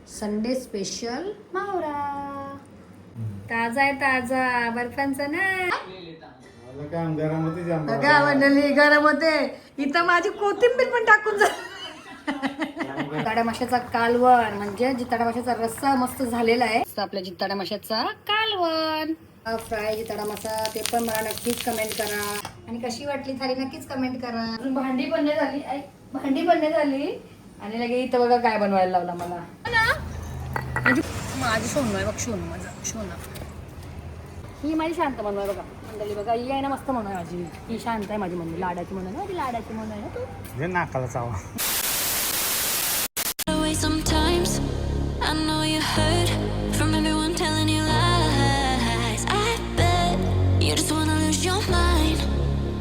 Sunday special मावरा ताजा आहे ताजा बर्फांचा ना बघा मंडळी गरम होते इथं माझी कोथिंबीर पण टाकून जा जिताड्या माशाचा कालवण म्हणजे जिताड्या माशाचा रस्सा मस्त झालेला आहे आपल्या जिताड्या माशाचा कालवण फ्राय जिताडा मासा ते पण मला नक्कीच कमेंट करा आणि कशी वाटली थाली नक्कीच कमेंट करा भांडी पण नाही झाली भांडी पण नाही झाली आणि लगे इथं बघा काय बनवायला लावला मला माझी सोनू आहे बघ सोनू माझा सोना ही माझी शांत म्हणू आहे बघा मंडळी बघा ही आहे ना मस्त म्हणू आहे माझी ही शांत आहे माझी मम्मी लाडाची म्हणून आहे ती लाडाची म्हणून आहे ना तू नाकाला चावा Sometimes I know you heard from everyone telling you lies. I bet you just wanna lose your mind.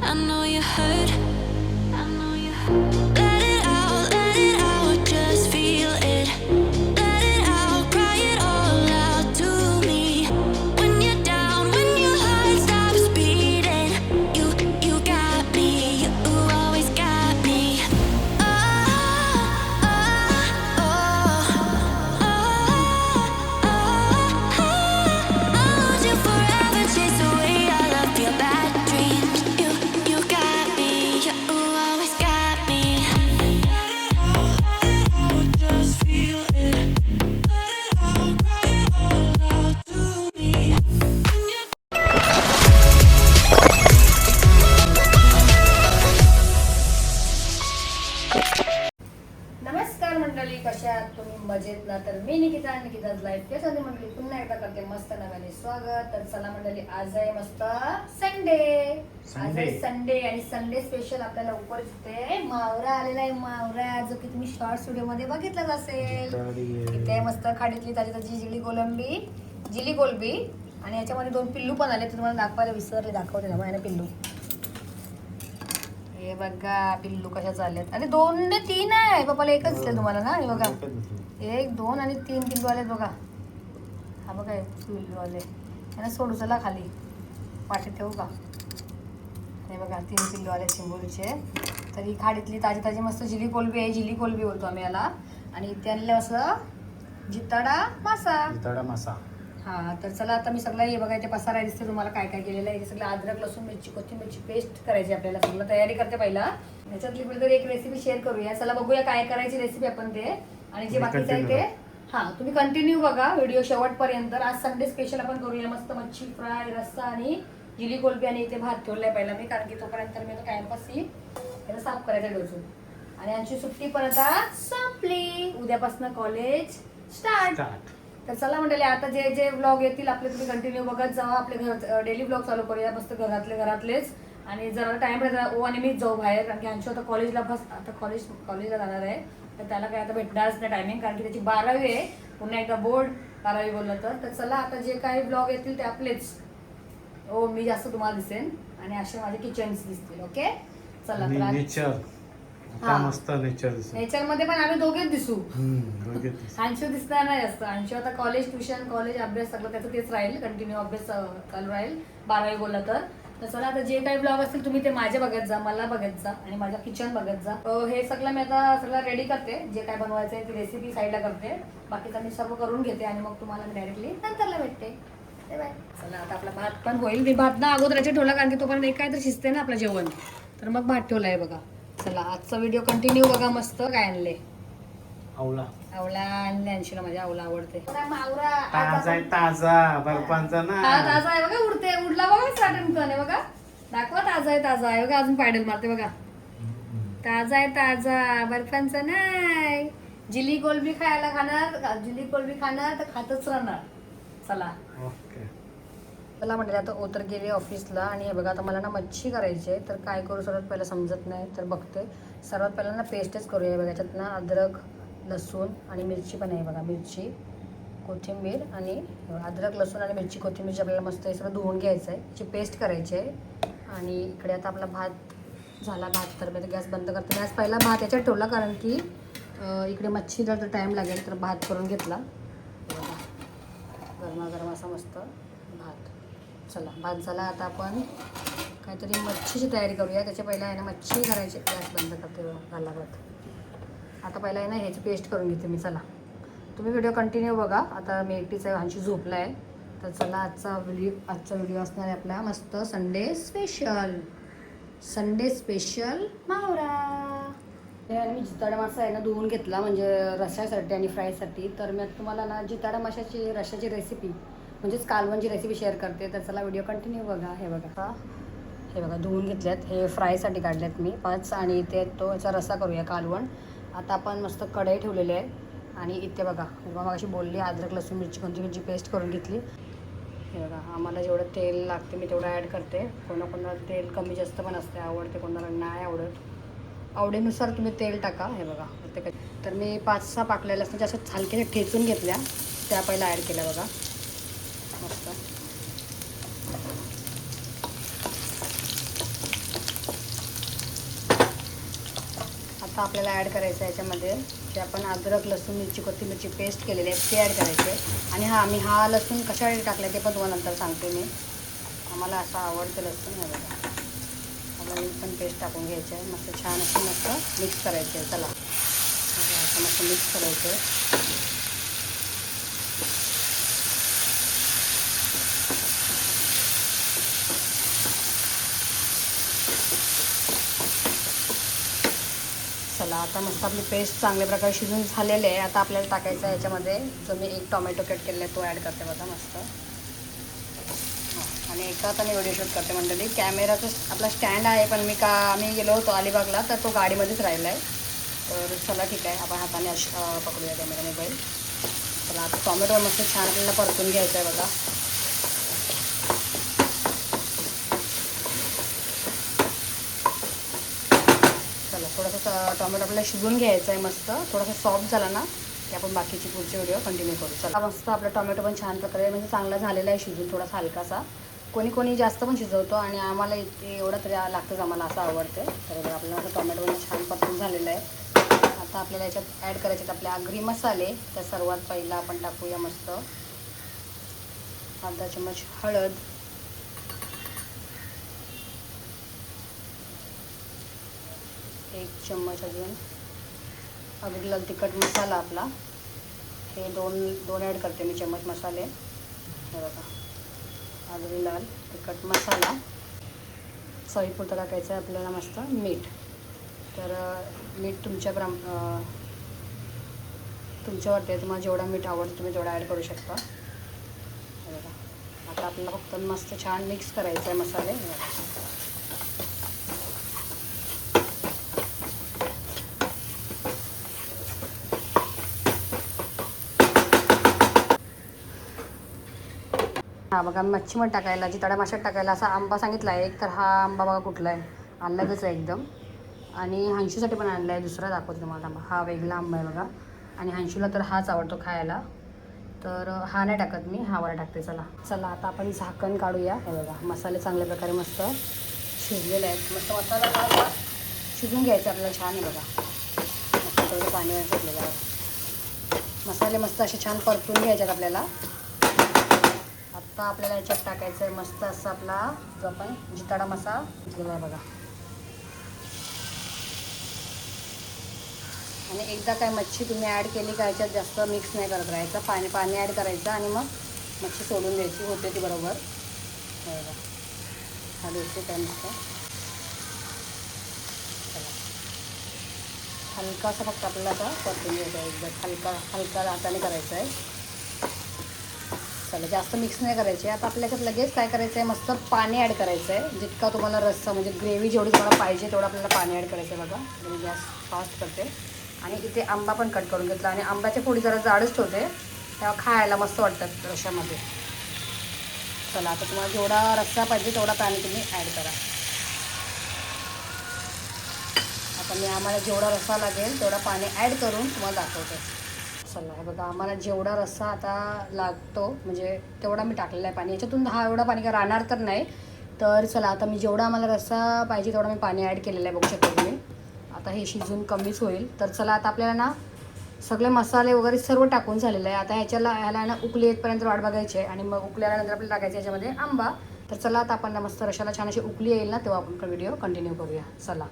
I know you heard. I know you heard. Let it out, just feel it. Let it out, cry it all out to me. When you're down, when your heart stops beating, you got me, you always got me. नमस्कार मंडळी कशा आहात तुम्ही मजेत ना तर मी Nikita's life केसाने मंडळी पुन्हा एकदा करते मस्त नव्याने स्वागत तर चला मंडळी आज आहे मस्त संडे आज आहे संडे आणि संडे स्पेशल आपल्याला उपर इथे मावरा आलेला आहे मावरा जो की तुम्ही शॉर्ट्स व्हिडिओ मध्ये बघितलाच असेल इथे मस्त खाडीतली ताजी ताजी जिली कोलबी आणि याच्यामध्ये 2 पिल्लू पण आले तुम्हाला दाखवायला विसरले दाखवते ना माझ्या पिल्लू हे बघा पिल्लू कशा चाललेत आणि 2 ने 3 आहे पप्पाला एकच दिसले तुम्हाला ना हे बघा 1 2 आणि 3 पिल्लू आलेत बघा हा बघा पिल्लू आले यांना सोडू चला खाली वाटेत ठेवू का हे बघा 3 पिल्लू आले चिंबोरीचे तर ही खाडीतली ताजी ताजी मस्त जिली कोलबी बोलतो आम्ही याला आणि इथे आणलं असं जिताडा मासा हा तर चला आता मी सगळं हे बघा इथे पसारा दिसते तुम्हाला काय काय केलेलं आहे सगळं अद्रक लसूण मिरची कोथिंबीरची पेस्ट करायची आपल्याला सगळं तयारी करते पहिला याच्यातली कुठेतरी एक रेसिपी शेअर करूया चला बघूया काय करायची रेसिपी आपण ते आणि जे बाकीचं आहे ते हा तुम्ही कंटिन्यू बघा व्हिडिओ शेवटपर्यंत आज संडे स्पेशल आपण करूया मस्त मच्छी फ्राय रस्सा आणि जिली कोलबी आणि इथे भात ठेवलाय पहिला मी कारण की तोपर्यंत मी आता टाइमपास याला साफ करायचं डोसून आणि आमची सुट्टी पण आता संपली उद्यापासून कॉलेज स्टार्ट तर चला मंडळी आता जे व्लॉग येतील आपले तुम्ही कंटिन्यू बघत जावा आपले घर डेली व्लॉग चालू करूया मस्त घरातलेच आणि जरा टाइम राहता आणि मीच जाऊ बाहेर कारण की आमची आता कॉलेजला आता कॉलेजला जाणार आहे तर त्याला काय आता भेटणारच नाही टायमिंग कारण की त्याची 12वी आहे पुन्हा एकदा बोर्ड 12वी बोललं तर चला आता जे काही ब्लॉग येतील ते आपलेच मी जास्त तुम्हाला दिसेन आणि असे माझे किचन्स दिसतील ओके चला नेचर मध्ये पण आम्ही दोघेच दिसू अंशू दिसणार नाही जास्त अंशू आता कॉलेज ट्युशन कॉलेज अभ्यास सगळं त्याचं तेच राहील कंटिन्यू अभ्यास चालू राहील 12वी बोलला तर चला आता जे काही ब्लॉग असतील तुम्ही ते माझे बघत जा मला बघत जा आणि माझा किचन बघत जा हे सगळं मी आता सगळं रेडी करते जे काय बनवायचं आहे ती रेसिपी साईडला करते बाकीचं मी सर्व करून घेते आणि मग तुम्हाला मी डायरेक्टली नंतरला भेटते चला आता आपला भात पण होईल मी भात ना अगोदर याच्यात ठेवला कारण की तोपर्यंत एक काय तर शिजते ना आपलं जेवण तर मग भात ठेवलाय बघा चला आजचा व्हिडिओ कंटिन्यू बघा मस्त काय आणले आवळा आणले अंशूला माझ्या आवळा आवडते ताजा बर्फांचा ना ताजा आहे बघा उडला बघा साठण कण आहे बघा दाखवा ताजा आहे बघा अजून पायडल मारते बघा ताजा बर्फांचा नाही जिली कोलबी खाणार तर खातच राहणार चला चला म्हटलं आता ओतर गेले ऑफिसला आणि हे बघा आता मला ना मच्छी करायची आहे तर काय करू सर्वात पहिला समजत नाही तर बघते सर्वात पहिला ना पेस्टच करूया बघा याच्यात ना अद्रक लसूण आणि मिरची पण आहे बघा मिरची कोथिंबीर आणि अद्रक लसूण आणि मिरची कोथिंबीरची आपल्याला मस्त हे सगळं धुवून घ्यायचं आहे याची पेस्ट करायची आहे आणि इकडे आता आपला भात झाला भात तर मी गॅस बंद करते गॅस पहिला भात याच्यात ठेवला कारण की इकडे मच्छी जर टाईम लागेल तर भात करून घेतला गरमागरम असा मस्त भात चला भात झाला आता आपण काहीतरी मच्छीची तयारी करूया त्याच्या पहिला आहे ना मच्छी करायची गॅस बंद करते घाला भात आता पहिला आहे ना ह्याची पेस्ट करून घेते मी चला तुम्ही व्हिडिओ कंटिन्यू बघा. आता मी एकटीच आहे, हंशी झोपला आहे. तर चला आजचा व्हिडिओ असणार आहे आपला मस्त संडे स्पेशल मावरा. मी जिताडा मासा आहे ना धुवून घेतला म्हणजे रश्श्यासाठी आणि फ्रायसाठी. तर मी तुम्हाला ना जिताडा माशाची रश्श्याची रेसिपी म्हणजेच कालवणची रेसिपी शेअर करते. तर चला व्हिडिओ कंटिन्यू बघा. हे बघा धुवून घेतल्यात, हे फ्रायसाठी काढल्यात मी 5 आणि इथे तो याचा रस्सा करूया कालवण. आता आपण मस्त कढई ठेवलेली आहे आणि इथे बघा मग अशी बोलली अद्रक लसूण मिरची पेस्ट करून घेतली. हे बघा आम्हाला जेवढं तेल लागते मी तेवढं ॲड करते. कोणाकोणाला तेल कमी जास्त पण असते, आवडते कोणाला नाही आवडत. आवडीनुसार तुम्ही तेल टाका. हे बघा तर मी 5-6 पाकलेल्या असतात असं हलक्याने ठेचून घेतल्या, त्या पहिला ॲड केल्या बघा मस्त. आता आपल्याला ॲड करायचं आहे याच्यामध्ये जे आपण अद्रक लसूण मिरची कोथिंबीरची पेस्ट केलेली आहे ते ॲड करायचे. आणि आम्ही हा लसूण कशासाठी टाकला ते पण तुम्हाला नंतर सांगते मी. आम्हाला असं आवडतं लसूण. हे बघा मला ही पण पेस्ट टाकून घ्यायची आहे. मस्त छान असं मस्त मिक्स करायचं आहे. चला असं मस्त मिक्स करायचं आहे. चला आता मस्त आपली पेस्ट चांगल्या प्रकारे शिजून झालेली आहे. आता आपल्याला टाकायचं आहे याच्यामध्ये जो मी एक टोमॅटो कट केलेला आहे तो ॲड करते बघा मस्त. आणि एका आता मी व्हिडिओ शूट करते मंडळी. कॅमेराचं आपला स्टँड आहे पण आम्ही गेलो होतो अलिबागला तर तो गाडीमध्येच राहिला आहे. तर चला ठीक आहे आपण हाताने पकडूया कॅमेरा मोबाईल. चला आता टोमॅटो मस्त छान आपल्याला परतून घ्यायचं आहे बघा. थोडंसं टोमॅटो आपल्याला शिजून घ्यायचं आहे मस्त. थोडंसं सॉफ्ट झाला ना की आपण बाकीची पुढची व्हिडिओ कंटिन्यू करू. चला मस्त आपला टोमॅटो पण छान प्रकारे म्हणजे चांगला झालेला आहे शिजून, थोडासा हलकासा. कोणी जास्त पण शिजवतो आणि आम्हाला इथे एवढं तरी लागतंच, आम्हाला असं आवडते. तर आपल्याला असं टोमॅटो पण छान परतून झालेलं आहे. आता आपल्याला याच्यात ॲड करायचे आपले आगरी मसाले. तर सर्वात पहिला आपण टाकूया मस्त अर्धा चम्मच हळद, 1 चम्मच अजून आगरी लाल तिखट मसाला आपला. हे दोन ॲड करते मी चम्मच मसाले. हे बघा आगरी लाल तिखट मसाला. चवीपुरतं टाकायचं आहे आपल्याला मस्त मीठ. तर मीठ तुमच्यावरती आहे, तुम्हाला जेवढा मीठ आवडतं तुम्ही तेवढा ॲड करू शकता. हे बघा आता आपल्याला फक्त मस्त छान मिक्स करायचं आहे मसाले. हां बघा मच्छीमध्ये टाकायला जिताडा माशात टाकायला असा आंबा सांगितला आहे एक. तर हा आंबा बघा कुठला आहे, अलगच आहे एकदम. आणि हंशीसाठी पण आणला आहे दुसरा, दाखवते तुम्हाला आंबा. हा वेगळा आंबा आहे बघा. आणि हंशीला तर हाच आवडतो खायला, तर हा नाही टाकत मी, हा वाला टाकते. चला आता आपण झाकण काढूया. हे बघा मसाले चांगल्या प्रकारे मस्त शिजलेले आहेत. मस्त मसाला शिजून घ्यायचा आपल्याला छान. आहे बघा मस्त थोडं पाणी सुटलेलं आहे. मसाले मस्त असे छान परतून घ्यायच्यात आपल्याला. आता आपल्याला याच्यात टाकायचं आहे मस्त असं आपला जो आपण जिताडा मसाला घेतलेला आहे बघा. आणि एकदा काय मच्छी तुम्ही ॲड केली का याच्यात जास्त मिक्स नाही करत राहायचं. पाणी ॲड करायचं आणि मग मच्छी सोडून द्यायची, होते ती बरोबर. हे बघा हा दिसते काय मस्त. हलकासा फक्त आपल्याला आता परतून घ्यायचा आहे, एकदम हलका हाताने करायचं आहे. चला जास्त मिक्स नाही करायचे. आता आपल्याच्यात लगेच काय करायचं आहे, मस्त पाणी ॲड करायचं आहे. जितका तुम्हाला रस्सा म्हणजे ग्रेव्ही जेवढी तुम्हाला पाहिजे तेवढं आपल्याला पाणी ॲड करायचं आहे बघा. मी गॅस फास्ट करते. आणि इथे आंबा पण कट करून घेतला. आणि आंब्याच्या फोडी जरा जाडच ठेवते तेव्हा खायला मस्त वाटतात रश्श्यामध्ये. चला आता तुम्हाला जेवढा रस्सा पाहिजे तेवढा पाणी तुम्ही ॲड करा. आता आम्हाला जेवढा रस्सा लागेल तेवढा पाणी ॲड करून तुम्हाला दाखवते. चला हे बघा आम्हाला जेवढा रस्सा आता लागतो म्हणजे तेवढा मी टाकलेला आहे पाणी. याच्यातून एवढा पाणी काय राहणार तर नाही. तर चला आता मी जेवढा आम्हाला रस्सा पाहिजे तेवढा मी पाणी ॲड केलेलं आहे, बघू शकता तुम्ही. आता हे शिजून कमीच होईल. तर चला आता आपल्याला ना सगळे मसाले वगैरे सर्व टाकून झालेलं आहे. आता ह्याला ना उकली येतपर्यंत वाट बघायची आहे. आणि मग उकल्यानंतर आपल्याला टाकायचं याच्यामध्ये आंबा. तर चला आता आपण मस्त रश्श्याला छान अशी उकली येईल ना तेव्हा आपण व्हिडिओ कंटिन्यू करूया. चला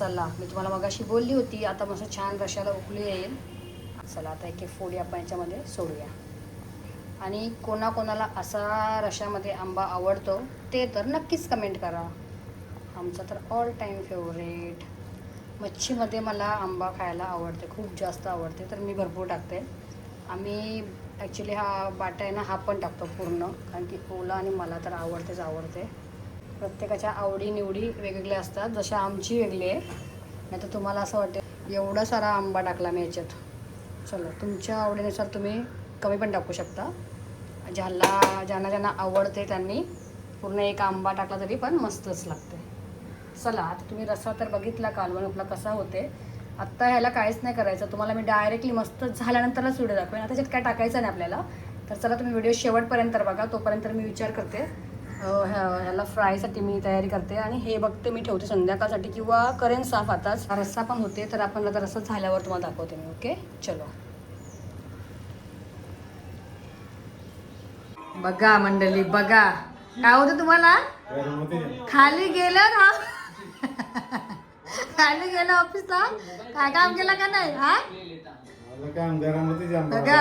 चला मी तुम्हाला मगाशी बोलली होती आता मस्त छान रशाला उकळी येईल. चला आता एक एक फोडी आपण याच्यामध्ये सोडूया. आणि कोणाकोणाला असा रशामध्ये आंबा आवडतो ते तर नक्कीच कमेंट करा. आमचा तर ऑल टाईम फेवरेट. मच्छीमध्ये मला आंबा खायला आवडते, खूप जास्त आवडते, तर मी भरपूर टाकते. आम्ही ॲक्च्युली हा बाटा आहे ना हा पण टाकतो पूर्ण, कारण की ओला आणि मला तर आवडतेच आवडते. प्रत्येकाच्या आवडीनिवडी वेगवेगळ्या असतात, जशा आमची वेगळी आहे. नाही तर तुम्हाला असं वाटेल एवढा सारा आंबा टाकला मी याच्यात. चला तुमच्या आवडीनुसार तुम्ही कमी पण टाकू शकता. ज्यांना आवडते त्यांनी पूर्ण एक आंबा टाकला तरी पण मस्तच लागते. चला आता तुम्ही रस्सा तर बघितला कालवण आपला कसा होते. आत्ता ह्याला काहीच नाही करायचं, तुम्हाला मी डायरेक्टली मस्त झाल्यानंतरच व्हिडिओ दाखवेन. आता त्याच्यात काय टाकायचं नाही आपल्याला. तर चला तुम्ही व्हिडिओ शेवटपर्यंत बघा. तोपर्यंत मी विचार करते ह्याला फ्रायसाठी मी तयारी करते. आणि हे बघते मी ठेवते संध्याकाळसाठी किंवा करेन साफ. आताच रस्सा पण होते तर आपण आता रस्सा झाल्यावर तुम्हाला दाखवते मी. ओके चलो. बघा मंडळी बघा काय होतं तुम्हाला. खाली गेलं ना खाली गेलं ऑफिसला काय काम केलं का नाही. हा बघा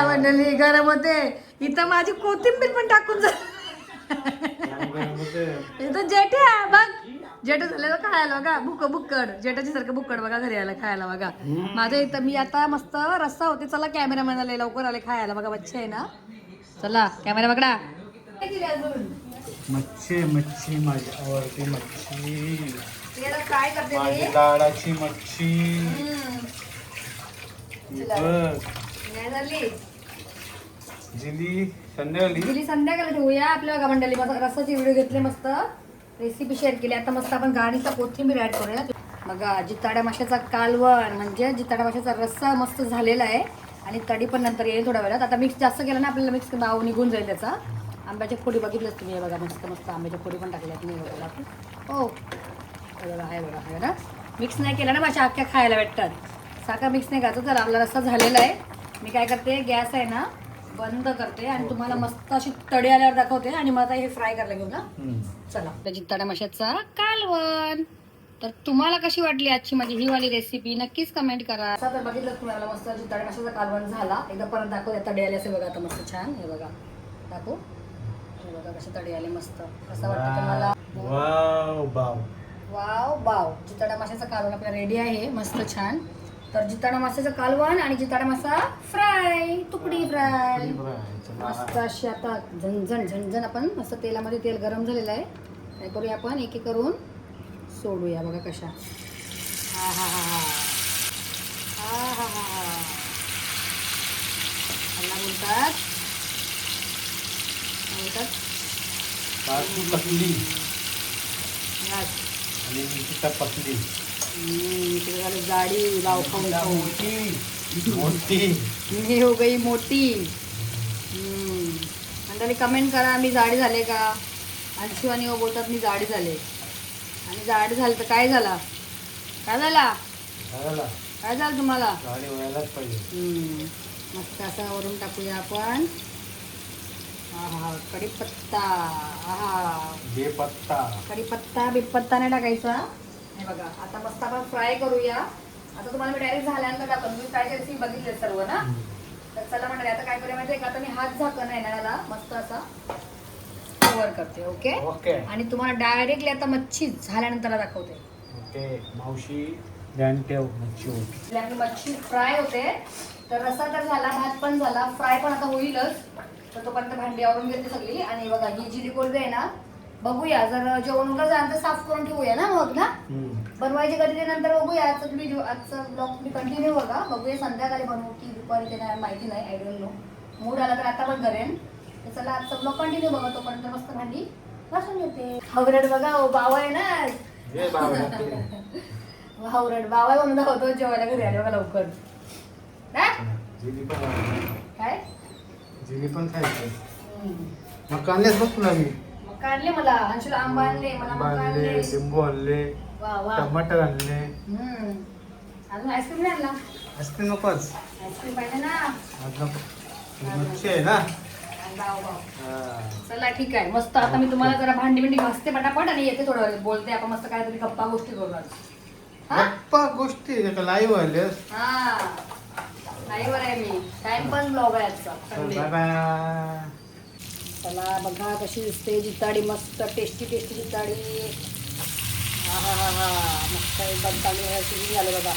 मंडळी गरम होते. इथं माझी कोथिंबीर पण टाकून जा. इथं जेठे बघ जेठ झालेलं खायला बघा. बुक्कड जेठाची सारखं बुक्कड बघा घरी आला खायला बघा. माझ्या इथं मी आता मस्त रस्सा होते. चला कॅमेरामॅन आले लवकर आले खायला बघा. मच्छी आहे ना. चला कॅमेरा बघा. मच्छी मच्छी माझी आवडती मच्छी. काय करते माझी लाडाची मच्छी. जिली संध्याकाळी ठेवूया. आपल्या बघा मंडळी रस्साची व्हिडिओ घेतले, मस्त रेसिपी शेअर केली. आता मस्त आपण गाणीचा कोथिंबीर ऍड करूया. बघा जिताड्या माशाचा कालवण म्हणजे जिताड्या माशाचा रस्सा मस्त झालेला आहे. आणि तडी पण नंतर येईल थोड्या वेळात. आता मिक्स जास्त केला ना आपल्याला मिक्स बाव निघून जाईल त्याचा. आंब्याच्या फोडी बघितल्याच तुम्ही. बघा मस्त मस्त आंब्याच्या फोडी पण टाकल्यात मी बघा. हो बघा आहे बघा आहे ना. मिक्स नाही केला ना माशा अख्ख्या खायला भेटतात. साखर मिक्स नाही करायचं. तर आपला रस्सा झालेला आहे. मी काय करते गॅस आहे ना बंद करते आणि तुम्हाला मस्त अशी तडी आल्यावर दाखवते. आणि मग आता हे फ्राय करायला घेऊ ना. चला जिताड्या माशाचा कालवण. तर तुम्हाला कशी वाटली आजची माझी ही वाली रेसिपी नक्कीच कमेंट करा. आता तर बघितलं तुम्हाला मस्त जिताड्या माशाचा कालवण झाला. एकदा परत दाखवते तडी आले असे बघा. आता मस्त छान हे बघा दाखवू. हे बघा कसे तडी आले मस्त. कसं वाटतं तुम्हाला. वाव बाव जिताडा माशाचा कालवण आपला रेडी आहे मस्त छान. तर जिताडा माशाचं कालवण आणि जिताडा मासा फ्राय तुकडी फ्राय मस्त अशी. आता झणझण झणझण आपण मस्त तेलामध्ये तेल गरम झालेलं आहे. काय करूया आपण एक एक करून सोडूया बघा कशा. हा हा हा हा हा हा हा हा बोलतात आणि पतली इकडे झालं जाडी लाव खाऊन खाऊन मोठी मी हो गई मोठी. आणि कमेंट करा मी जाडी झाले का. अंशू आणि हो बोलतात मी जाडी झाले. आणि जाडी झाली तर काय झाला काय झाला काय झालं तुम्हाला. मस्त असं वरून टाकूया आपण. हा कढीपत्ता. हा कढीपत्ता बिपत्ता नाही टाकायचा. हे बघा आता मस्त आपण फ्राय करूया. आता तुम्हाला मी डायरेक्ट झाल्यानंतर दाखवतो. तुम्ही फ्राय रेसिपी बघितले सर्व ना. तर चला म्हणलं आता काय करूया माहिती आहे का. आता मी हात झाकण आहे ना याला मस्त असा कव्हर करते. ओके आणि तुम्हाला डायरेक्टली आता मच्छी झाल्यानंतर दाखवते. ओके मावशी ध्यान ठेव मच्छी आपली मच्छी फ्राय होते. तर रस्सा तर झाला भात पण झाला फ्राय पण आता होईलच. तर तोपर्यंत भांडी आवरून घेते सगळी. आणि बघा ही जी कोलबी आहे ना बघूया जर जेवण उरलं जाणार तर साफ करून ठेवूया ना मग ना. बनवायची कधी ते नंतर बघूया. आजचा ब्लॉग तुम्ही कंटिन्यू बघा. बघूया संध्याकाळी बनवू की दुपारी ते नाही माहिती नाही. I don't know. मूड आला तर आता पण करेन. तर चला आजचा ब्लॉग कंटिन्यू बघा. तोपर्यंत मस्त भांडी घासून घेते. हावरड बघा बावा आहे ना. हावरड बावा म्हणून दाखवतो जेवायला घरी आले बघा लवकर. काय जिली पण खायचं. मग काढलेच बघ तुला मी. मग काढले मला अंशूला आंबा आणले मला मग काढले लिंबू आणले टमाटर आणले. अजून आईस्क्रीम नाही आणला. आईस्क्रीम नकोच. आईस्क्रीम पाहिजे ना. मच्छी आहे ना. चला ठीक आहे मस्त. आता मी तुम्हाला जरा भांडी घासते पटापट आणि येते थोडं बोलते. आपण मस्त काहीतरी गप्पा गोष्टी करू. हा गप्पा गोष्टी लाईव्ह आल्यास. हा लाईव्हवर आहे मी. टाइमपास ब्लॉग आहे आजचा संडे. Bye bye. चला बघा कशी दिसते जिताडी. मस्त टेस्टी टेस्टी जिताडी. हा हा हा हा मस्त एकदम चालू आहे. शिजून झालं बघा.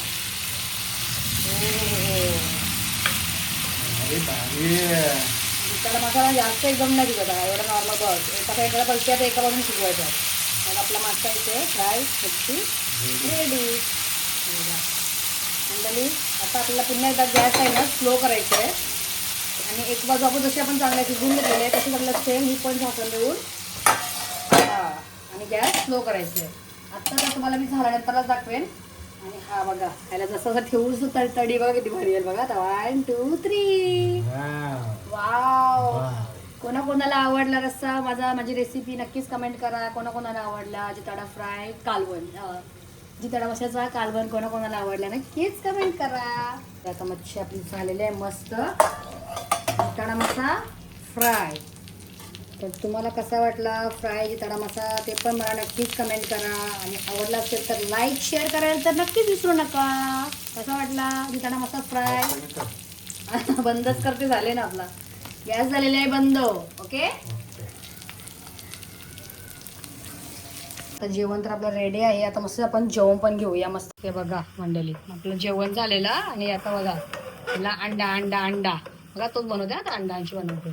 अरे भारी. जिताडा मसाला जास्त एकदम नाही दिसत आहे. एवढं नॉर्मल बघ. एका साईडला पलट्यात एका बाजून शिजवायचं. मग आपला मासा इथे फ्राय मच्छी रेडी. मंडळी आता आपल्याला पुन्हा एकदा गॅस आहे ना स्लो करायचं आहे. आणि एक बाजू आपण जशी आपण चांगल्या शिजवून घेतलेली आहे तशी आपल्याला सेम ही पण झाकण देऊन आणि गॅस स्लो करायचं आहे. आत्ता तर तुम्हाला मी झाल्यानंतरच दाखवेन. आणि हा बघा ह्याला जसं असं ठेवून तडी बघा किती भारी येईल बघा. 1 2 3 वाव. कोणाकोणाला आवडला रस्सा माझी रेसिपी नक्कीच कमेंट करा. कोणाकोणाला आवडला जिताडा फ्राय कालवण जिताडा माशाचा कालवण कोणाकोणाला आवडला नक्कीच कमेंट करा. आता मच्छी आपली झालेली आहे मस्त. जिताडा मासा फ्राय. तर तुम्हाला कसा वाटला फ्राय जिताडा मासा ते पण मला नक्कीच कमेंट करा. आणि आवडला असेल तर लाईक शेअर करायला तर नक्कीच विसरू नका. कसा वाटला जिताडा मासा फ्राय. बंदच करते झाले ना आपला गॅस झालेला आहे बंद. ओके आता जेवण तर आपलं रेडी आहे. आता मस्त आपण जेवण पण घेऊया मस्त. हे बघा मंडळी आपलं जेवण झालेलं. आणि आता बघा त्याला अंडा बघा तोच बनवते. आता अंडांची बनवते.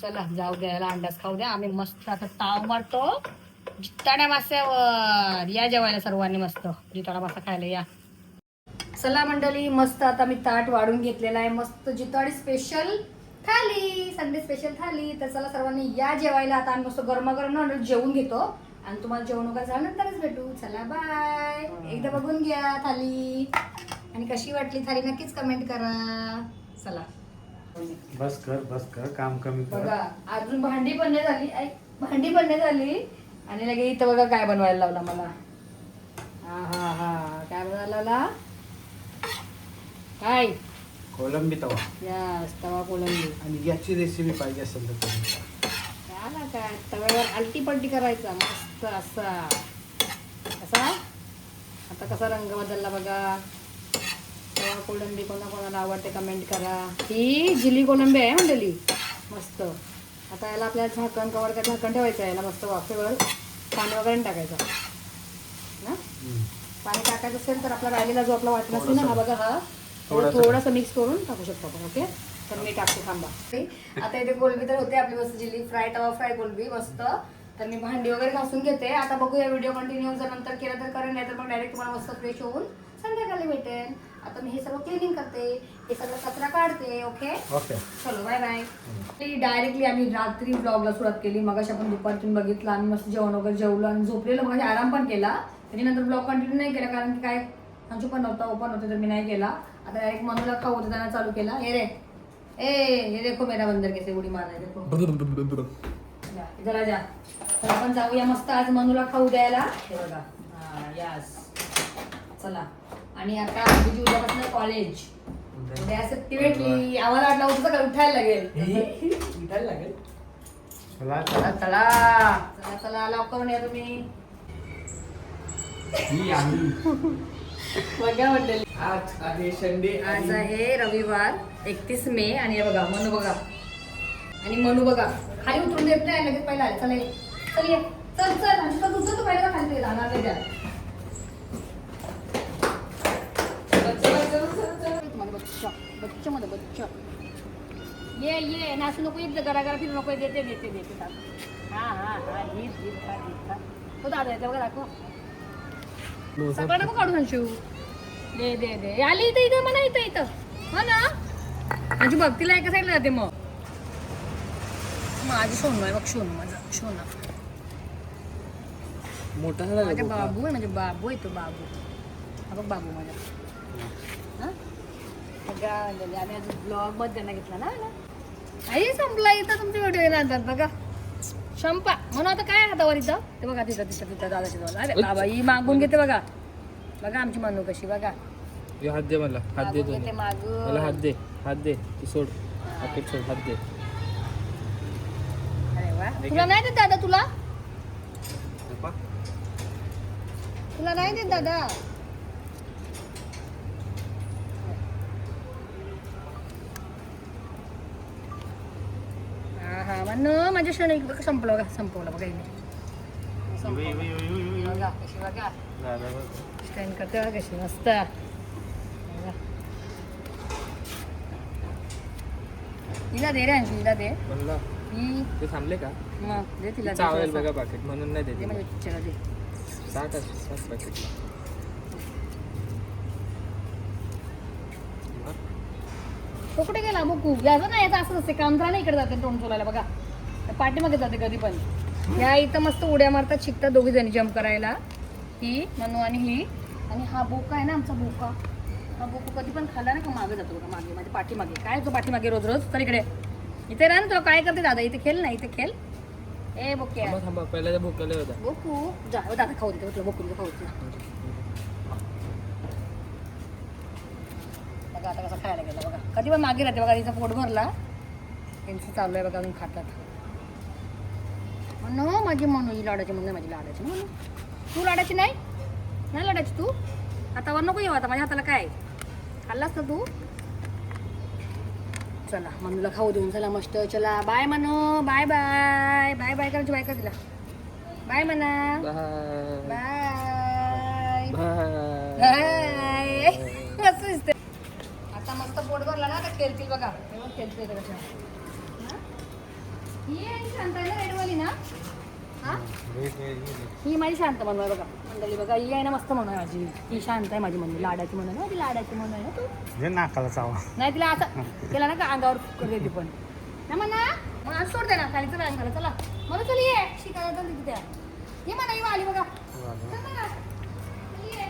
चला जाऊ द्या याला अंडाच खाऊ द्या. आम्ही मस्त आता ताव मारतो जिताडा मास्यावर. या जेवायला सर्वांनी मस्त जिताडा मासा खायला या. चला मंडळी मस्त आता मी ताट वाढून घेतलेला आहे. मस्त जिताडी स्पेशल थाली संडे स्पेशल थाली. तर चला सर्वांनी या जेवायला. आता आम्ही मस्त गरमागरम ना जेवून घेतो. आणि तुम्हाला जेवण वगैरे झाल्यानंतरच भेटू. चला बाय. एकदा बघून घ्या थाली आणि कशी वाटली थाली नक्कीच कमेंट करा. चला बस कर काम कमी कर. बघा अजून भांडी पण नाही झाली. आणि लगे इथं बघा काय बनवायला लावला मला. हा काय बनवायला लावला. काय कोलंबी तवा. यस तवा कोलंबी. आणि याची रेसिपी पाहिजे असेल तर काय तव्यावर आलटी पलटी करायचा मस्त असा. आता कसा रंग बदलला बघा. तवा कोलंबी कोणाकोणाला आवडते कमेंट करा. ही जिली कोलंबी आहे मंडळी मस्त. आता याला आपल्याला झाकण कवर का झाकण ठेवायचं आहे. याला मस्त वाफेवर पाणी वगैरे टाकायचं ना. पाणी टाकायचं असेल तर आपला राहिलेला जो आपला वाटला असेल ना हा बघा हा थोडासा मिक्स करून टाकू शकतो आपण. ओके तर मी टाकते थांबा. आता इथे कोलंबी तर होते आपली मस्त जिली फ्राय तवा फ्राय कोलंबी मस्त. तर मी भांडी वगैरे घासून घेते. आता बघूया व्हिडिओ कंटिन्यू जर नंतर केला तर करेन. नाही तर मग डायरेक्ट तुम्हाला मस्त फ्रेश होऊन संध्याकाळी भेटेल. आता मी हे सगळं क्लिनिंग करते. हे सगळं कचरा काढते. ओके चलो बाय बाय. डायरेक्टली आम्ही रात्री ब्लॉगला सुरुवात केली. मगाशी आपण दुपारतून बघितलं. आम्ही मस्त जेवण वगैरे जेवलो आणि झोपलेलो. मग आराम पण केला. त्याच्यानंतर ब्लॉग कंटिन्यू नाही केला कारण की काय आमची पण नव्हता ओपन होते तर मी नाही केला. आता डायरेक्ट मनूला खाऊ होतं त्यांना चालू केला. हे रे हे देखो मेरा बंदर कैसे उडी मार रहा है देखो. इधर जा. तर आपण जाऊया मस्त आज मनूला खाऊ द्यायला. हे बघा यस चला. आणि आता आधी उद्यापासून कॉलेज उद्या सुट्टी भेटली. आम्हाला वाटलं होतं का उठायला लागेल. चला चला चला चला लवकर या तुम्ही. बघा म्हटलेली आज आहे संडे. आज आहे रविवार 31 मे. आणि हे बघा मनू बघा. आणि मनू बघा खाली उतरून देत नाही लगेच पहिला आले. चला ये चल ये चल आणि तू पहिला खाली राहणार नाही द्या. बच्चा मध्ये बच्चा ये नाचू नको. येत घरा फिरू नको. देते हा तो दादा येते बघा दाखव. सगळं नको काढून शिव. दे आली इथं म्हणा इथं हा ना. माझी भक्तीला एका साईडला जाते. मग माझी सोनू आहे बघ. सोनू माझा सोना मोठा माझा बाबू आहे. म्हणजे बाबू आहे तो बाबू. हा बघ बाबू माझा. आम्ही अजून ब्लॉग मध्ये त्यांना घेतला ना. आई संपला इथं तुमचे व्हिडिओ येणार बघा. शंपा म्हणून आता काय हातावर इथं ते बघा. तिथं दादाच्या जवळ. अरे बाबा ही मागून घेते बघा. बघा आमची मनू कशी बघा. हात दे मला. हात दे घेते मागून. मला हात दे तू सोड. सोड हात दे. अरे वा. तुला नाही देत दादा. तुला नाही देत दादा. म्हणून माझ्या क्षण संपलं बघा, संपवलं बघा हिने. बघा कशी बघा स्टँड करते बघा कशी मस्त. बघा. तिला दे रे अंशू, तिला दे. ही ते थांबले का मग दे तिला, दे चावेल थोडंसं. बघा पाकिट म्हणून नाही दे देते माझ्या चिचेला दे. 60 पाकिट. तो कुठे गेला बघू, याचं नाही, याचं असंच असते, कामधरा नाही इकडे जाते तोंड चोलायला बघा, पाठीमागे जाते कधी पण. या इथं मस्त उड्या मारतात, शिकतात दोघी जणी जम्प करायला, ही मनू आणि ही. आणि हा बोका आहे ना आमचा बोका, हा बोका कधी पण खाल्ला ना का मागे जातो बघा, मागे माझ्या पाठीमागे. काय तो पाठीमागे रोज रोज, तर इकडे इथे राहा ना, तुला काय करते दादा, इथे खेळ ना, इथे खेळ. ए बोके थांबा पहिला त्या भुकले होता. बोकू जा, दादा खाऊ देते तुला, बोकू खाऊ दे. बघा आता कसं खायला गेला बघा, कधी पण मागे राहते बघा, तिचा पोट भरला, त्यांचं चालू आहे बघा, अजून खातात. म्हणून माझी म्हणू, ही लाडाची म्हणून माझी लाडाची म्हणून. तू लाडाची नाही नाही लाडाची तू, हातावर नको येऊ, आता माझ्या हाताला काय खाल्लास ना तू. चला मनूला खाऊ देऊन चला मस्त. चला bye Manu, bye bye bye bye करायची, बाय कर तिला, बाय म्हणा, बाय बाय. मस्त दिसते आता, मस्त पोट भरला ना, आता खेळतील बघा, खेळते कशा. ही आहे शांत आहे ना, रेडवाली ना. हा ही माझी शांत म्हणून आहे बघा मंडळी, बघा ही आहे ना मस्त म्हणून आहे माझी, ही शांत आहे माझी म्हणून, लाडाची म्हणून आहे, माझी लाडाची म्हणून आहे ना तू. नाकाला चावा नाही तिला असं केला ना का अंगावर करते ती पण ना म्हणा, मग आज सोडते ना खाली, चला अंगाला चला म्हणून. चल ये शिकायला तर तिथे ये म्हणा, ही आली बघा. चल म्हणा. ये.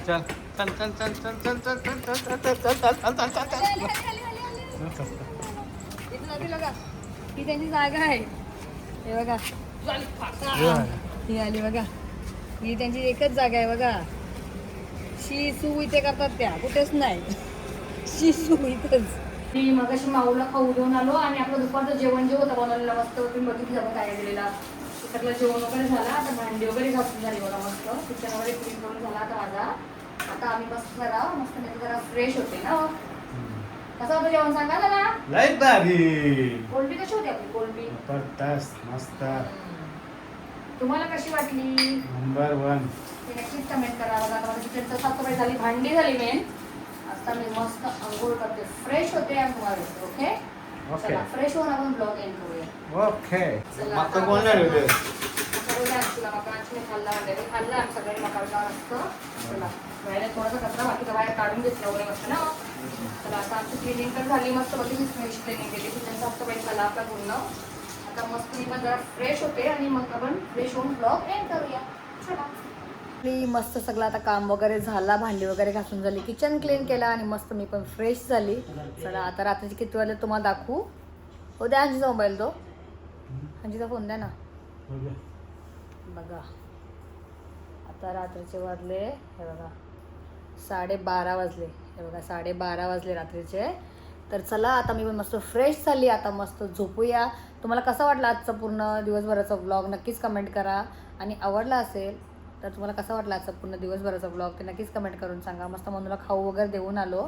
चल चल चल चल चल चल चल चल चल चल चल चल चल चल चल चल. आली, आली, आली, आली, आली. इथं जाती बघा, ही त्यांची जागा आहे, हे बघा. ही आली बघा, ही त्यांची एकच जागा आहे बघा. शी सू इथे करतात त्या, कुठेच नाही. शी सू इथंच. मी मगाशी माऊला खाऊ देऊन आलो आणि आपलं दुपारचं जेवण जे होतं बनवलेलं मस्त, तुम्ही बघितलं आपण काय दिलेला, सगळं जेवण वगैरे झालं. आता भांडी वगैरे घासून झाली बघा मस्त, किचन वगैरे क्लीन करून झाला आता माझा. आता आम्ही मस्त जरा फ्रेश होते ना. कसं होतं जेवण सांगा ना. लय भारी. कोलबी कशी होती आपली कोलबी, जबरदस्त मस्त तुम्हाला कशी वाटली नंबर 1. ते नक्कीच कमेंट करा. बघा आता माझी किचनचं साफसफाई झाली, भांडी झाली मेन. आता मी मस्त अंघोळ करते, फ्रेश होते आणि तुम्हाला दिसते. ओके ओके चला फ्रेश होऊन आपण ब्लॉग एंड करूया. ओके. चला, मग बोलणार होते तुला मकाची खाल्ला वगैरे खाल्ला, आम्ही सगळे मकाला असतं. चला बाहेर थोडासा कचरा बाकीचा बाहेर काढून घेतला वगैरे मस्त ना. चला आता आमची क्लिनिंग तर झाली मस्त, बघी फ्रेश क्लिनिंग केली, किचन साफसफाई झाला आपला पूर्ण. आता मस्त मी पण जरा फ्रेश होते आणि मग आपण फ्रेश होऊन ब्लॉग एंड करूया. चला मस्त सगळं आता काम वगैरे झाला, भांडी वगैरे घासून झाली, किचन क्लीन केला आणि मस्त मी पण फ्रेश झाली. चला आता रात्रीचे किती वाजले तुम्हाला दाखवू. हो द्या अंजीचा मोबाईल, तो अंजीचा फोन द्या ना. बघा आता रात्रीचे वाजले, हे बघा 12:30 वाजले, हे बघा 12:30 वाजले रात्रीचे. तर चला आता मी पण मस्त फ्रेश झाली, आता मस्त झोपूया. तुम्हाला कसा वाटला आजचा पूर्ण दिवसभराचा व्लॉग नक्कीच कमेंट करा. आणि आवडला असेल तर तुम्हाला कसा वाटला आजचा पूर्ण दिवसभराचा व्लॉग ते नक्कीच कमेंट करून सांगा. मस्त मनूला खाऊ वगैरे देऊन आलो.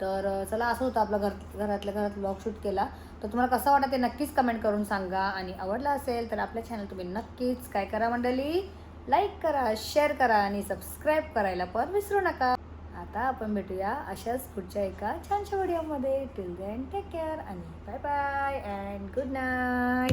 तर चला असं होतं आपलं घरातल्या घरात व्लॉग शूट केला. तर तुम्हाला कसं वाटतं ते नक्कीच कमेंट करून सांगा. आणि आवडला असेल तर आपल्या चॅनल तुम्ही नक्कीच काय करा मंडळी, लाईक करा, शेअर करा आणि सबस्क्राईब करायला पण विसरू नका. आता आपण भेटूया अशाच पुढच्या एका छानशा व्हिडिओमध्ये. टिल देन टेक केअर आणि bye bye and good night.